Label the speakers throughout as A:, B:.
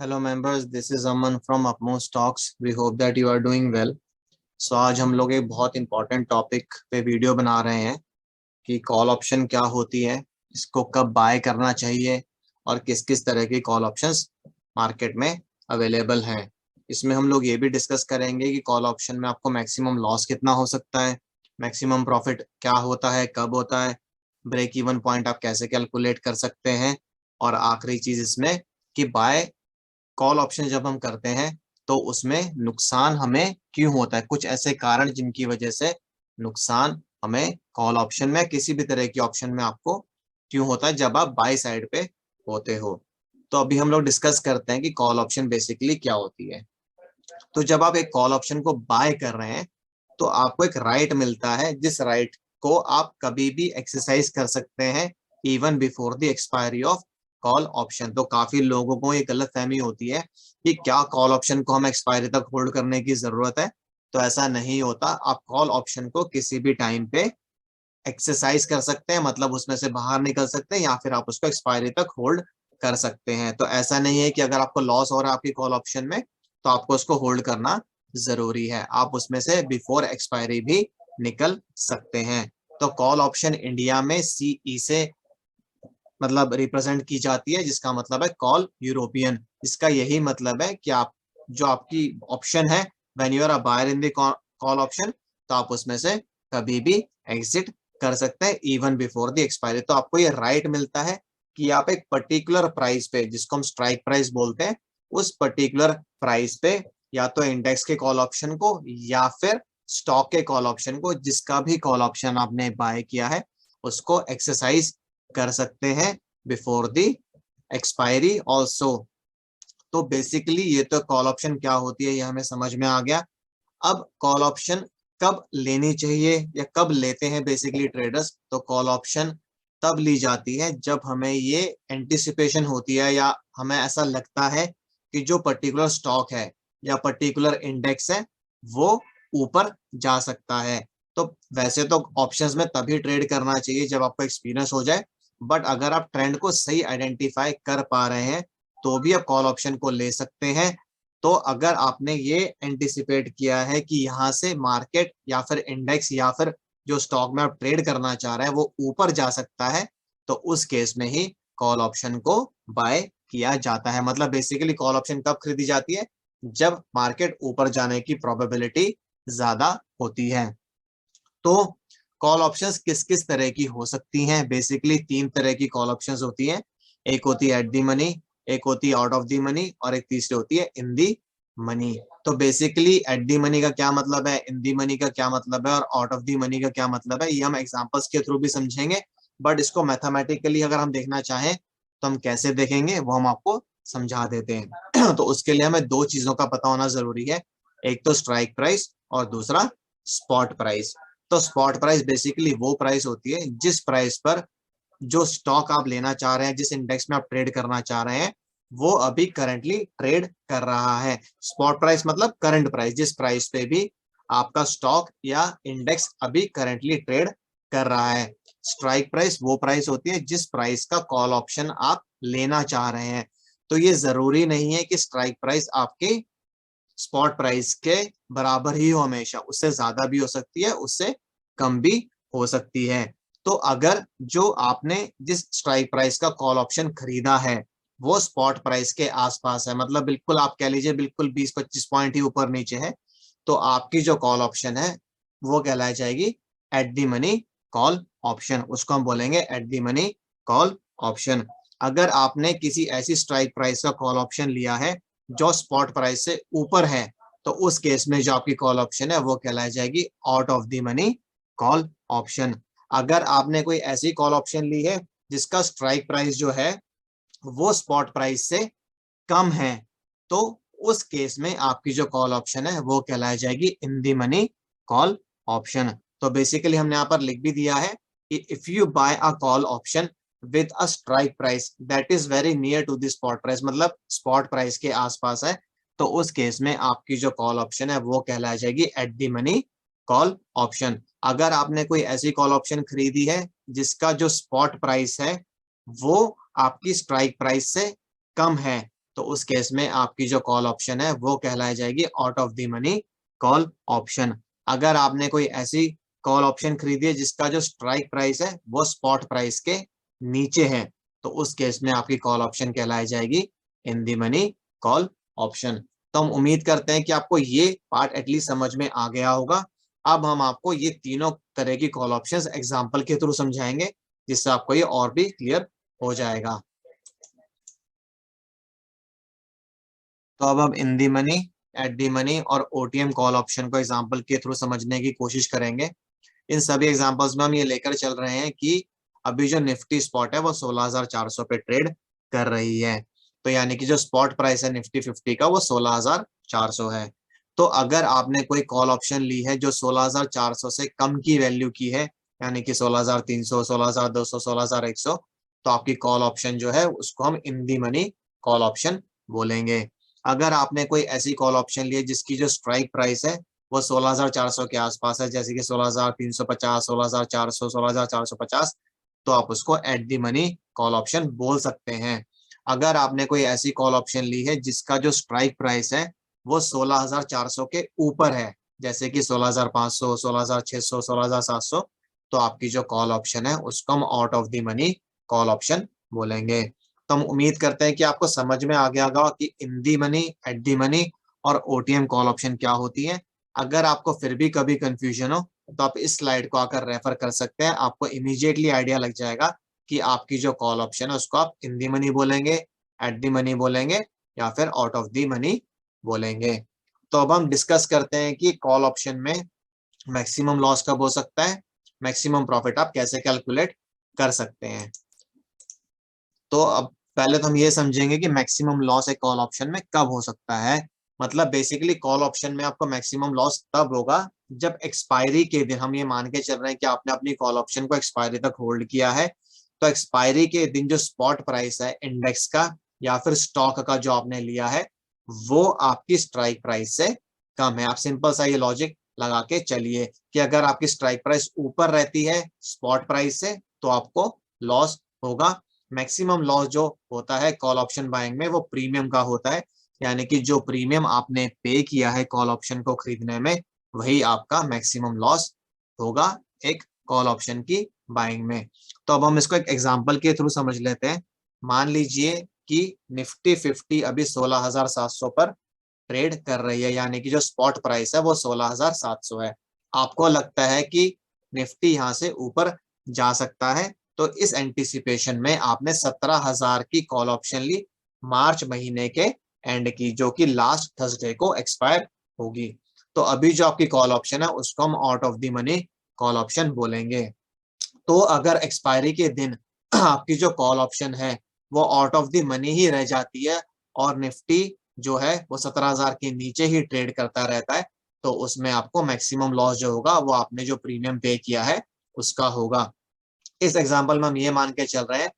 A: Hello members, this is Aman from Upmost Talks. We hope that you are doing well. So आज हम लोग एक बहुत important topic पे वीडियो बना रहे हैं कि कॉल ऑप्शन क्या होती है, इसको कब बाय करना चाहिए और किस किस तरह की कॉल ऑप्शंस मार्केट में अवेलेबल हैं। इसमें हम लोग ये भी डिस्कस करेंगे कि कॉल ऑप्शन में आपको मैक्सिमम लॉस कितना हो सकता है, मैक्सिमम प्रॉफिट क्या होता है, कब होता है, ब्रेक इवन पॉइंट आप कैसे कैलकुलेट कर सकते हैं, और आखिरी चीज इसमें कि बाय कॉल ऑप्शन जब हम करते हैं तो उसमें नुकसान हमें क्यों होता है, कुछ ऐसे कारण जिनकी वजह से नुकसान हमें कॉल ऑप्शन में किसी भी तरह की ऑप्शन में आपको क्यों होता है जब आप बाय साइड पे होते हो। तो अभी हम लोग डिस्कस करते हैं कि कॉल ऑप्शन बेसिकली क्या होती है। तो जब आप एक कॉल ऑप्शन को बाय कर रहे हैं तो आपको एक राइट मिलता है, जिस राइट को आप कभी भी एक्सरसाइज कर सकते हैं even before the expiry of call option. तो काफी लोगों को ये गलतफहमी होती है कि क्या कॉल ऑप्शन को हम एक्सपायरी तक होल्ड करने की जरूरत है। तो ऐसा नहीं होता, आप कॉल ऑप्शन को किसी भी टाइम पे एक्सरसाइज कर सकते हैं, मतलब उसमें से बाहर निकल सकते हैं या फिर आप उसको एक्सपायरी तक होल्ड कर सकते हैं। तो ऐसा नहीं है कि अगर आपको लॉस हो रहा है आपकी कॉल ऑप्शन में तो आपको उसको होल्ड करना जरूरी है, आप उसमें से बिफोर एक्सपायरी भी निकल सकते हैं। तो कॉल ऑप्शन इंडिया में सीई से मतलब रिप्रेजेंट की जाती है, जिसका मतलब है कॉल यूरोपियन। इसका यही मतलब है कि आप जो आपकी ऑप्शन है when you are a buyer in the call option, तो आप उसमें से कभी भी एग्जिट कर सकते हैं इवन बिफोर द एक्सपायरी। तो आपको ये राइट मिलता है कि आप एक पर्टिकुलर प्राइस पे, जिसको हम स्ट्राइक प्राइस बोलते हैं, उस पर्टिकुलर प्राइस पे या तो इंडेक्स के कॉल ऑप्शन को या फिर स्टॉक के कॉल ऑप्शन को, जिसका भी कॉल ऑप्शन आपने बाय किया है, उसको एक्सरसाइज कर सकते हैं बिफोर द एक्सपायरी ऑल्सो। तो बेसिकली ये तो कॉल ऑप्शन क्या होती है ये हमें समझ में आ गया। अब कॉल ऑप्शन कब लेनी चाहिए या कब लेते हैं बेसिकली ट्रेडर्स, तो कॉल ऑप्शन तब ली जाती है जब हमें ये एंटिसिपेशन होती है या हमें ऐसा लगता है कि जो पर्टिकुलर स्टॉक है या पर्टिकुलर इंडेक्स है वो ऊपर जा सकता है। तो वैसे तो ऑप्शंस में तभी ट्रेड करना चाहिए जब आपको एक्सपीरियंस हो जाए, बट अगर आप ट्रेंड को सही आइडेंटिफाई कर पा रहे हैं तो भी आप कॉल ऑप्शन को ले सकते हैं। तो अगर आपने ये एंटिसिपेट किया है कि यहाँ से मार्केट या फिर इंडेक्स या फिर जो स्टॉक में आप ट्रेड करना चाह रहे हैं वो ऊपर जा सकता है, तो उस केस में ही कॉल ऑप्शन को बाय किया जाता है। मतलब बेसिकली कॉल ऑप्शन कब खरीदी जाती है, जब मार्केट ऊपर जाने की प्रोबेबिलिटी ज्यादा होती है। तो कॉल ऑप्शंस किस किस तरह की हो सकती हैं, बेसिकली तीन तरह की कॉल ऑप्शंस होती हैं। एक होती है एट दी मनी, एक होती है आउट ऑफ दी मनी और एक तीसरी होती है इन दी मनी। तो बेसिकली एट दी मनी का क्या मतलब है, इन दी मनी का क्या मतलब है और आउट ऑफ दी मनी का क्या मतलब है, ये हम एग्जांपल्स के थ्रू भी समझेंगे। बट इसको मैथमेटिकली अगर हम देखना चाहें तो हम कैसे देखेंगे वो हम आपको समझा देते हैं। तो उसके लिए हमें दो चीजों का पता होना जरूरी है, एक तो स्ट्राइक प्राइस और दूसरा स्पॉट प्राइस। तो स्पॉट प्राइस बेसिकली वो प्राइस होती है जिस प्राइस पर जो स्टॉक आप लेना चाह रहे हैं, जिस इंडेक्स में आप ट्रेड करना चाह रहे हैं, वो अभी करंटली ट्रेड कर रहा है। स्पॉट प्राइस मतलब करंट प्राइस, जिस प्राइस पे भी आपका स्टॉक या इंडेक्स अभी करंटली ट्रेड कर रहा है। स्ट्राइक प्राइस वो प्राइस होती है जिस प्राइस का कॉल ऑप्शन आप लेना चाह रहे हैं। तो ये जरूरी नहीं है कि स्ट्राइक प्राइस आपके स्पॉट प्राइस के बराबर ही हो, हमेशा उससे ज्यादा भी हो सकती है, उससे कम भी हो सकती है। तो अगर जो आपने जिस स्ट्राइक प्राइस का कॉल ऑप्शन खरीदा है वो स्पॉट प्राइस के आसपास है, मतलब बिल्कुल आप कह लीजिए बिल्कुल 20-25 पॉइंट ही ऊपर नीचे है, तो आपकी जो कॉल ऑप्शन है वो कहलाई जाएगी eight the money call option. उसको हम बोलेंगे eight the money call option. अगर आपने किसी ऐसी स्ट्राइक प्राइस का कॉल ऑप्शन लिया है जो स्पॉट प्राइस से ऊपर है, तो उस केस में जो आपकी कॉल ऑप्शन है वो कहलाई जाएगी out of the money call option. अगर आपने कोई ऐसी कॉल ऑप्शन ली है जिसका स्ट्राइक प्राइस जो है वो स्पॉट प्राइस से कम है, तो उस केस में आपकी जो कॉल ऑप्शन है वो कहलाई जाएगी in the money call option. तो बेसिकली हमने यहाँ पर लिख भी दिया है कि if you buy a call option with a strike price that is very near to the spot price, मतलब स्पॉट प्राइस के आसपास है, तो उस केस में आपकी जो कॉल ऑप्शन है वो कहलाई जाएगी eight the money call option. अगर आपने कोई ऐसी कॉल ऑप्शन खरीदी है जिसका जो स्पॉट प्राइस है वो आपकी स्ट्राइक प्राइस से कम है, तो उस केस में आपकी जो कॉल ऑप्शन है वो कहलाई जाएगी out of the money call option. अगर आपने कोई ऐसी कॉल ऑप्शन खरीदी है जिसका जो स्ट्राइक प्राइस है वो स्पॉट प्राइस के नीचे है, तो उस केस में आपकी कॉल ऑप्शन कहलाई जाएगी in the money call option. तो हम उम्मीद करते हैं कि आपको ये पार्ट एटलीस्ट समझ में आ गया होगा। अब हम आपको ये तीनों तरह की कॉल ऑप्शंस एग्जांपल के थ्रू समझाएंगे, जिससे आपको ये और भी क्लियर हो जाएगा। तो अब हम in the money, at the money और ओटीएम कॉल ऑप्शन को एग्जांपल के थ्रू समझने की कोशिश करेंगे। इन सभी एग्जांपल्स में हम ये लेकर चल रहे हैं कि अभी जो निफ्टी स्पॉट है वो 16,400 पे ट्रेड कर रही है। तो यानी कि जो स्पॉट प्राइस है निफ्टी 50 का वो 16,400 है। तो अगर आपने कोई कॉल ऑप्शन ली है जो 16,400 से कम की वैल्यू की है, यानी कि 16,300, 16,200, 16,100, तो आपकी कॉल ऑप्शन जो है उसको हम in the money call option बोलेंगे। अगर आपने कोई ऐसी कॉल ऑप्शन ली है जिसकी जो स्ट्राइक प्राइस है वो 16,400 के आसपास है, जैसे कि 16,350, 16,400, 16,450, तो आप उसको eight the money call option बोल सकते हैं। अगर आपने कोई ऐसी कॉल ऑप्शन ली है जिसका जो स्ट्राइक प्राइस है वो 16,400 के ऊपर है, जैसे कि 16,500, 16,600, 16,700, तो आपकी जो कॉल ऑप्शन है उसको हम out of the money call option बोलेंगे। तो हम उम्मीद करते हैं कि आपको समझ में आ गया होगा कि in the money, at the money और ओटीएम कॉल ऑप्शन क्या होती है। अगर आपको फिर भी कभी कंफ्यूजन हो तो आप इस स्लाइड को आकर रेफर कर सकते हैं, आपको इमीडिएटली आइडिया लग जाएगा कि आपकी जो कॉल ऑप्शन है उसको आप इन दी मनी बोलेंगे, एट दी मनी बोलेंगे या फिर आउट ऑफ दी मनी बोलेंगे। तो अब हम डिस्कस करते हैं कि कॉल ऑप्शन में मैक्सिमम लॉस कब हो सकता है, मैक्सिमम प्रॉफिट आप कैसे कैलकुलेट कर सकते हैं। तो अब पहले तो हम ये समझेंगे कि मैक्सिमम लॉस एक कॉल ऑप्शन में कब हो सकता है। मतलब बेसिकली कॉल ऑप्शन में आपको मैक्सिमम लॉस तब होगा जब एक्सपायरी के दिन, हम ये मान के चल रहे हैं कि आपने अपनी कॉल ऑप्शन को एक्सपायरी तक होल्ड किया है, तो एक्सपायरी के दिन जो स्पॉट प्राइस है इंडेक्स का या फिर स्टॉक का जो आपने लिया है वो आपकी स्ट्राइक प्राइस से कम है। आप सिंपल सा ये लॉजिक लगा के चलिए कि अगर आपकी स्ट्राइक प्राइस ऊपर रहती है स्पॉट प्राइस से तो आपको लॉस होगा। मैक्सिमम लॉस जो होता है कॉल ऑप्शन बाइंग में वो प्रीमियम का होता है, यानी कि जो प्रीमियम आपने पे किया है कॉल ऑप्शन को खरीदने में वही आपका मैक्सिमम लॉस होगा एक कॉल ऑप्शन की बाइंग में। तो अब हम इसको एक एग्जांपल के थ्रू समझ लेते हैं। मान लीजिए कि निफ्टी 50 अभी 16,700 पर ट्रेड कर रही है, यानी कि जो स्पॉट प्राइस है वो 16,700 है। आपको लगता है कि निफ्टी यहां से ऊपर जा सकता है, तो इस एंटीसिपेशन में आपने 17,000 की कॉल ऑप्शन ली मार्च महीने के एंड की, जो कि लास्ट थर्सडे को एक्सपायर होगी। तो अभी जो आपकी कॉल ऑप्शन है उसको हम out of the money call option बोलेंगे। तो अगर एक्सपायरी के दिन आपकी जो कॉल ऑप्शन है वो आउट ऑफ द मनी ही रह जाती है और निफ्टी जो है वो 17,000 के नीचे ही ट्रेड करता रहता है, तो उसमें आपको मैक्सिमम लॉस जो होगा वो आपने जो प्रीमियम पे किया है उसका होगा। इस एग्जांपल में हम ये मान के चल रहे हैं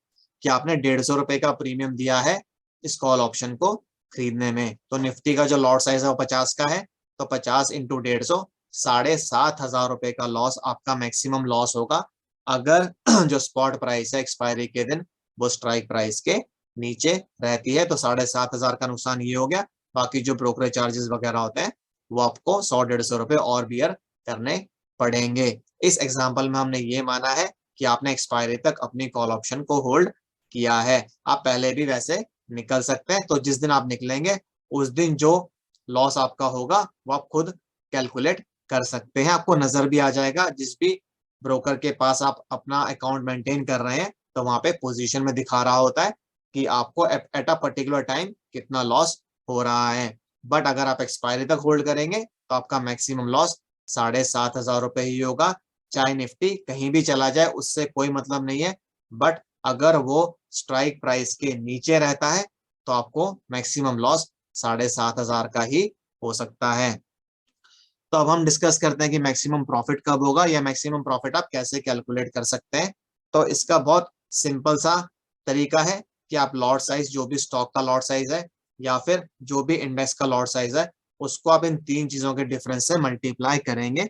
A: कि आपने 150 रुपए का प्रीमियम दिया है इस कॉल ऑप्शन को खरीदने में, तो निफ्टी का जो लॉट साइज है वो 50 का है, तो 50 इंटू 150, 7,500 रुपए का लॉस आपका मैक्सिमम लॉस होगा अगर जो स्पॉट प्राइस है एक्सपायरी के दिन वो स्ट्राइक प्राइस के नीचे रहती है। तो 7,500 का नुकसान ये हो गया, बाकी जो ब्रोकरेज चार्जेस वगैरह होते हैं वो आपको 100-150 रुपए और बियर करने पड़ेंगे। इस एग्जाम्पल में हमने ये माना है कि आपने एक्सपायरी तक अपनी कॉल ऑप्शन को होल्ड किया है। आप पहले भी वैसे निकल सकते हैं, तो जिस दिन आप निकलेंगे उस दिन जो लॉस आपका होगा वो आप खुद कैलकुलेट कर सकते हैं। आपको नजर भी आ जाएगा, जिस भी ब्रोकर के पास आप अपना अकाउंट मेंटेन कर रहे हैं तो वहां पे पोजीशन में दिखा रहा होता है कि आपको एट अ पर्टिकुलर टाइम कितना लॉस हो रहा है। बट अगर आप एक्सपायरी तक होल्ड करेंगे तो आपका मैक्सिमम लॉस 7,500 रुपए ही होगा। चाहे निफ्टी कहीं भी चला जाए उससे कोई मतलब नहीं है, बट अगर वो स्ट्राइक प्राइस के नीचे रहता है तो आपको मैक्सिमम लॉस 7,500 का ही हो सकता है। तो अब हम डिस्कस करते हैं कि मैक्सिमम प्रॉफिट कब होगा या मैक्सिमम प्रॉफिट आप कैसे कैलकुलेट कर सकते हैं। तो इसका बहुत सिंपल सा तरीका है कि आप लॉट साइज, जो भी स्टॉक का लॉट साइज है या फिर जो भी इंडेक्स का लॉट साइज है, उसको आप इन तीन चीजों के डिफरेंस से मल्टीप्लाई करेंगे।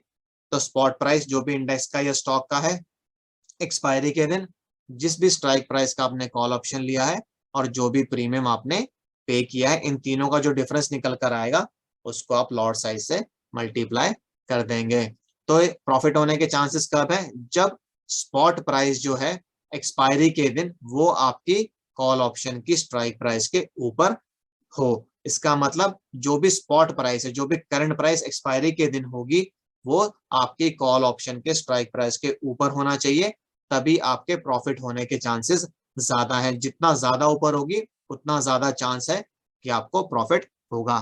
A: तो स्पॉट प्राइस जो भी इंडेक्स का या स्टॉक का है, एक्सपायरी के दिन जिस भी स्ट्राइक प्राइस का आपने कॉल ऑप्शन लिया है, और जो भी प्रीमियम आपने पे किया है, इन तीनों का जो डिफरेंस निकल कर आएगा उसको आप लॉट साइज से मल्टीप्लाई कर देंगे। तो प्रॉफिट होने के चांसेस कब है? जब स्पॉट प्राइस जो है एक्सपायरी के दिन वो आपकी कॉल ऑप्शन की स्ट्राइक प्राइस के ऊपर हो। इसका मतलब जो भी स्पॉट प्राइस है, जो भी करंट प्राइस एक्सपायरी के दिन होगी, वो आपकी कॉल ऑप्शन के स्ट्राइक प्राइस के ऊपर होना चाहिए, तभी आपके प्रॉफिट होने के चांसेस ज्यादा है। जितना ज्यादा ऊपर होगी उतना ज्यादा चांस है कि आपको प्रॉफिट होगा।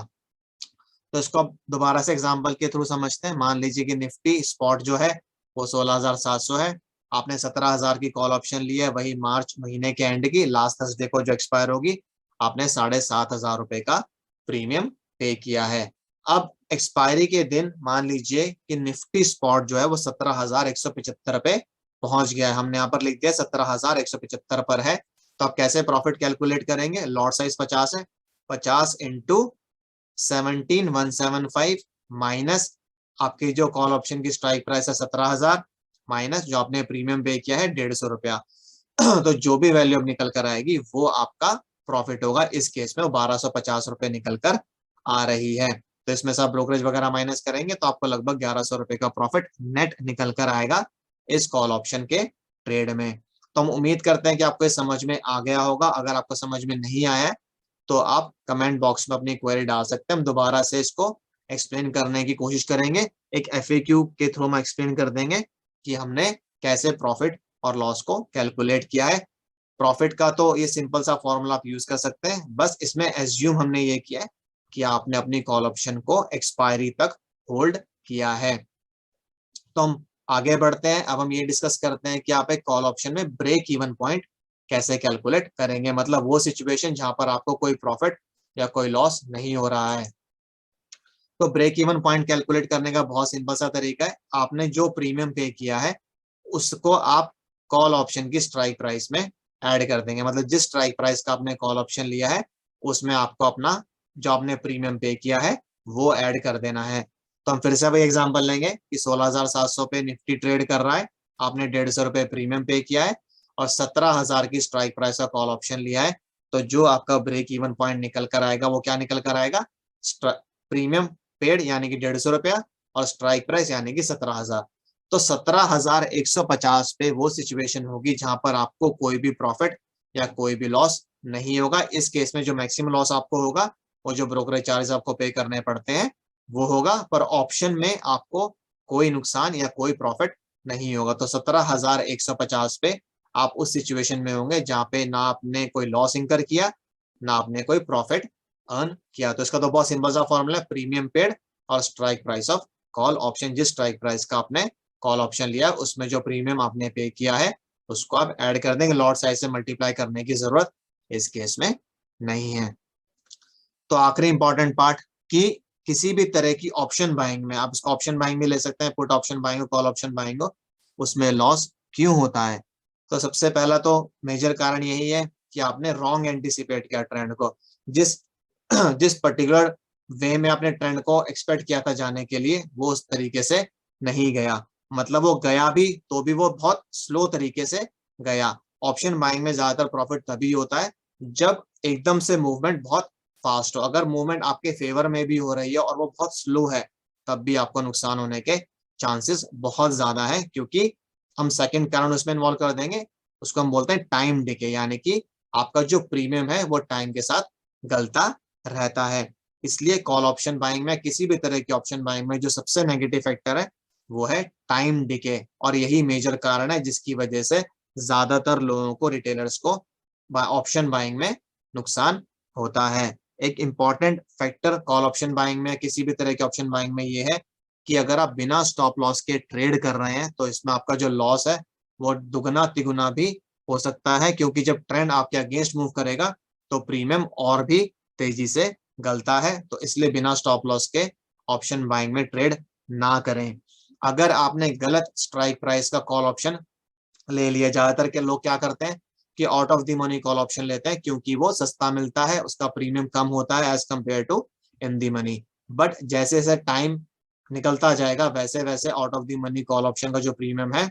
A: तो इसको अब दोबारा से एग्जांपल के थ्रू समझते हैं। मान लीजिए कि निफ्टी स्पॉट जो है वो 16,700 है, आपने 17,000 की कॉल ऑप्शन ली है, वही मार्च महीने के एंड की लास्ट थर्सडे को जो एक्सपायर होगी, आपने 7,500 रुपए का प्रीमियम पे किया है। अब एक्सपायरी के दिन मान लीजिए कि निफ्टी स्पॉट जो है वो 17,175 पे पहुंच गया है, हमने यहाँ पर लिख दिया 17,175 पर है। तो आप कैसे प्रॉफिट कैलकुलेट करेंगे? लॉट साइज 50 है, 50 इंटू 17,175 माइनस आपकी जो कॉल ऑप्शन की स्ट्राइक प्राइस है 17,000 माइनस जो आपने प्रीमियम पे किया है 150 रुपया। तो जो भी वैल्यू अब निकल कर आएगी वो आपका प्रॉफिट होगा। इस केस में वो 1,250 रुपए निकल कर आ रही है। तो इसमें सब ब्रोकरेज वगैरह माइनस करेंगे तो आपको लगभग 1,100 रुपए का प्रॉफिट नेट निकल कर आएगा इस कॉल ऑप्शन के ट्रेड में। तो हम उम्मीद करते हैं कि आपको इस समझ में आ गया होगा। अगर आपको समझ में नहीं आया है तो आप कमेंट बॉक्स में अपनी क्वेरी डाल सकते हैं, हम दोबारा से इसको एक्सप्लेन करने की कोशिश करेंगे। एक FAQ के थ्रू हम एक्सप्लेन कर देंगे कि हमने कैसे प्रॉफिट और लॉस को कैलकुलेट किया है। प्रॉफिट का तो ये सिंपल सा फॉर्मूला आप यूज कर सकते हैं, बस इसमें एज्यूम हमने ये किया है कि आपने अपनी कॉल ऑप्शन को एक्सपायरी तक होल्ड किया है। तो हम आगे बढ़ते हैं। अब हम ये डिस्कस करते हैं कि आप एक कॉल ऑप्शन में ब्रेक इवन पॉइंट कैसे कैलकुलेट करेंगे, मतलब वो सिचुएशन जहां पर आपको कोई प्रॉफिट या कोई लॉस नहीं हो रहा है। तो ब्रेक इवन पॉइंट कैलकुलेट करने का बहुत सिंपल सा तरीका है, आपने जो प्रीमियम पे किया है उसको आप कॉल ऑप्शन की स्ट्राइक प्राइस में ऐड कर देंगे। मतलब जिस स्ट्राइक प्राइस का आपने कॉल ऑप्शन लिया है उसमें आपको अपना जो आपने प्रीमियम पे किया है वो ऐड कर देना है। तो हम फिर से वही एग्जांपल लेंगे कि 16,700 पे निफ्टी ट्रेड कर रहा है, आपने 150 रुपए प्रीमियम पे किया है और 17,000 की स्ट्राइक प्राइस का कॉल ऑप्शन लिया है। तो जो आपका ब्रेक इवन पॉइंट निकल कर आएगा वो क्या निकल कर आएगा? प्रीमियम पेड यानी कि 150 रुपया और स्ट्राइक प्राइस यानी कि 17,000। तो 17,150 पे वो सिचुएशन होगी जहां पर आपको कोई भी प्रॉफिट या कोई भी लॉस नहीं होगा। इस केस में जो मैक्सिमम लॉस आपको होगा वो जो ब्रोकरेज चार्ज आपको पे करने पड़ते हैं वो होगा, पर ऑप्शन में आपको कोई नुकसान या कोई प्रॉफिट नहीं होगा। तो 17,150 पे आप उस सिचुएशन में होंगे जहां पे ना आपने कोई लॉस इंकर किया ना आपने कोई प्रॉफिट अर्न किया। तो इसका तो बहुत सिंपल सा फॉर्मूला है, प्रीमियम पेड और strike price of call option. जिस स्ट्राइक प्राइस का आपने कॉल ऑप्शन लिया उसमें जो प्रीमियम आपने पे किया है उसको आप ऐड कर देंगे, लॉट साइज से मल्टीप्लाई करने की जरूरत इस केस में नहीं है। तो आखिरी इंपॉर्टेंट पार्ट कि किसी भी तरह की ऑप्शन बाइंग में, आप इसको ऑप्शन बाइंग भी ले सकते हैं, पुट ऑप्शन बाइंग हो कॉल ऑप्शन बाइंग हो, उसमें लॉस क्यों होता है? तो सबसे पहला तो मेजर कारण यही है कि आपने रॉन्ग एंटिसिपेट किया ट्रेंड को। जिस जिस पर्टिकुलर वे में आपने ट्रेंड को एक्सपेक्ट किया था जाने के लिए वो उस तरीके से नहीं गया, मतलब वो गया भी तो भी वो बहुत स्लो तरीके से गया। ऑप्शन बाइंग में ज्यादातर प्रॉफिट तभी होता है जब एकदम से मूवमेंट बहुत फास्ट हो। अगर मूवमेंट आपके फेवर में भी हो रही है और वो बहुत स्लो है तब भी आपको नुकसान होने के चांसेस बहुत ज्यादा है, क्योंकि हम सेकंड कारण उसमें इन्वॉल्व कर देंगे, उसको हम बोलते हैं टाइम डिके, यानी कि आपका जो प्रीमियम है वो टाइम के साथ गलता रहता है। इसलिए कॉल ऑप्शन बाइंग में, किसी भी तरह की ऑप्शन बाइंग में जो सबसे नेगेटिव फैक्टर है वो है टाइम डिके, और यही मेजर कारण है जिसकी वजह से ज्यादातर लोगों को, रिटेलर्स को ऑप्शन बाइंग में नुकसान होता है। एक important factor call option buying में, किसी भी तरह के ऑप्शन बाइंग में ये है कि अगर आप बिना स्टॉप लॉस के ट्रेड कर रहे हैं तो इसमें आपका जो लॉस है वो दुगना तिगुना भी हो सकता है, क्योंकि जब ट्रेंड आपके अगेंस्ट मूव करेगा तो प्रीमियम और भी तेजी से गलता है। तो इसलिए बिना स्टॉप लॉस के ऑप्शन बाइंग में ट्रेड ना करें। अगर आपने गलत स्ट्राइक प्राइस का कॉल ऑप्शन ले लिया, ज्यादातर के लोग क्या करते हैं कि out of the money call option लेते हैं क्योंकि वो सस्ता मिलता है, उसका प्रीमियम कम होता है as compare to in the money. But जैसे जैसे टाइम निकलता जाएगा वैसे वैसे out of the money call option का जो प्रीमियम है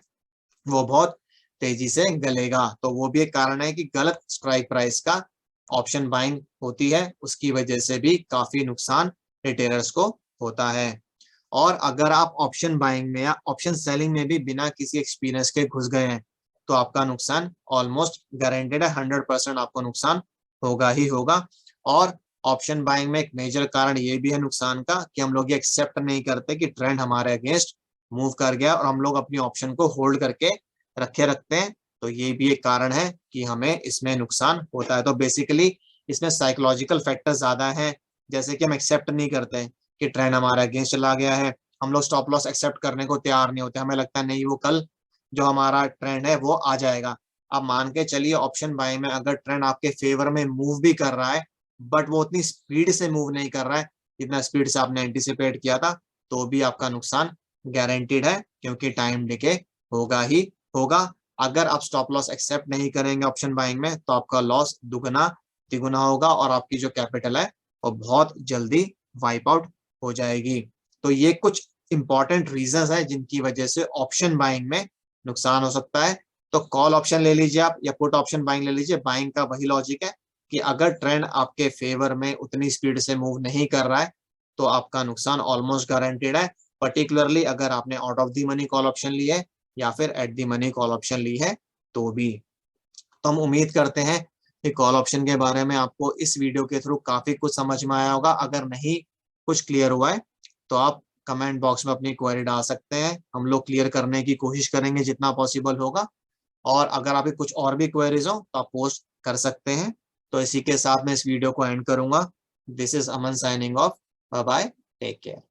A: वो बहुत तेजी से गलेगा। तो वो भी एक कारण है कि गलत स्ट्राइक प्राइस का ऑप्शन बाइंग होती है उसकी वजह से भी काफी नुकसान रिटेलर्स को होता है। और अगर आप ऑप्शन बाइंग में या ऑप्शन सेलिंग में भी बिना किसी एक्सपीरियंस के घुस गए हैं तो आपका नुकसान ऑलमोस्ट गारंटेड है, 100% आपको नुकसान होगा ही होगा। और ऑप्शन बाइंग में एक मेजर कारण ये भी है नुकसान का कि हम लोग ये एक्सेप्ट नहीं करते कि ट्रेंड हमारे अगेंस्ट मूव कर गया और हम लोग अपनी ऑप्शन को होल्ड करके रखते हैं, तो ये भी एक कारण है कि हमें इसमें नुकसान होता है। तो बेसिकली इसमें साइकोलॉजिकल फैक्टर ज्यादा है, जैसे कि हम एक्सेप्ट नहीं करते कि ट्रेंड हमारा अगेंस्ट चला गया है, हम लोग स्टॉप लॉस एक्सेप्ट करने को तैयार नहीं होते, हमें लगता है नहीं वो कल जो हमारा ट्रेंड है वो आ जाएगा। अब मान के चलिए ऑप्शन बाइंग में अगर ट्रेंड आपके फेवर में मूव भी कर रहा है बट वो उतनी स्पीड से मूव नहीं कर रहा है जितना स्पीड से आपने एंटिसिपेट किया था, तो भी आपका नुकसान गारंटीड है क्योंकि टाइम डिके होगा ही होगा। अगर आप स्टॉप लॉस एक्सेप्ट नहीं करेंगे ऑप्शन बाइंग में तो आपका लॉस दुगना तिगुना होगा और आपकी जो कैपिटल है वो बहुत जल्दी वाइप आउट हो जाएगी। तो ये कुछ इंपॉर्टेंट रीजंस है जिनकी वजह से ऑप्शन बाइंग में नुकसान हो सकता है। तो कॉल ऑप्शन ले लीजिए आप या पुट ऑप्शन बाइंग ले लीजिए, बाइंग का वही लॉजिक है कि अगर ट्रेंड आपके फेवर में उतनी स्पीड से मूव नहीं कर रहा है तो आपका नुकसान ऑलमोस्ट गारंटेड है, पर्टिकुलरली अगर आपने out of the money call option ली है या फिर at the money call option ली है तो भी। तो हम उम्मीद करते हैं कि कॉल ऑप्शन के बारे में आपको इस वीडियो के थ्रू काफी कुछ समझ में आया होगा। अगर नहीं कुछ क्लियर हुआ है तो आप कमेंट बॉक्स में अपनी क्वेरी डाल सकते हैं, हम लोग क्लियर करने की कोशिश करेंगे जितना पॉसिबल होगा। और अगर आपकी कुछ और भी क्वेरीज हो तो आप पोस्ट कर सकते हैं। तो इसी के साथ मैं इस वीडियो को एंड करूंगा। This is Aman signing off. Bye bye, take care.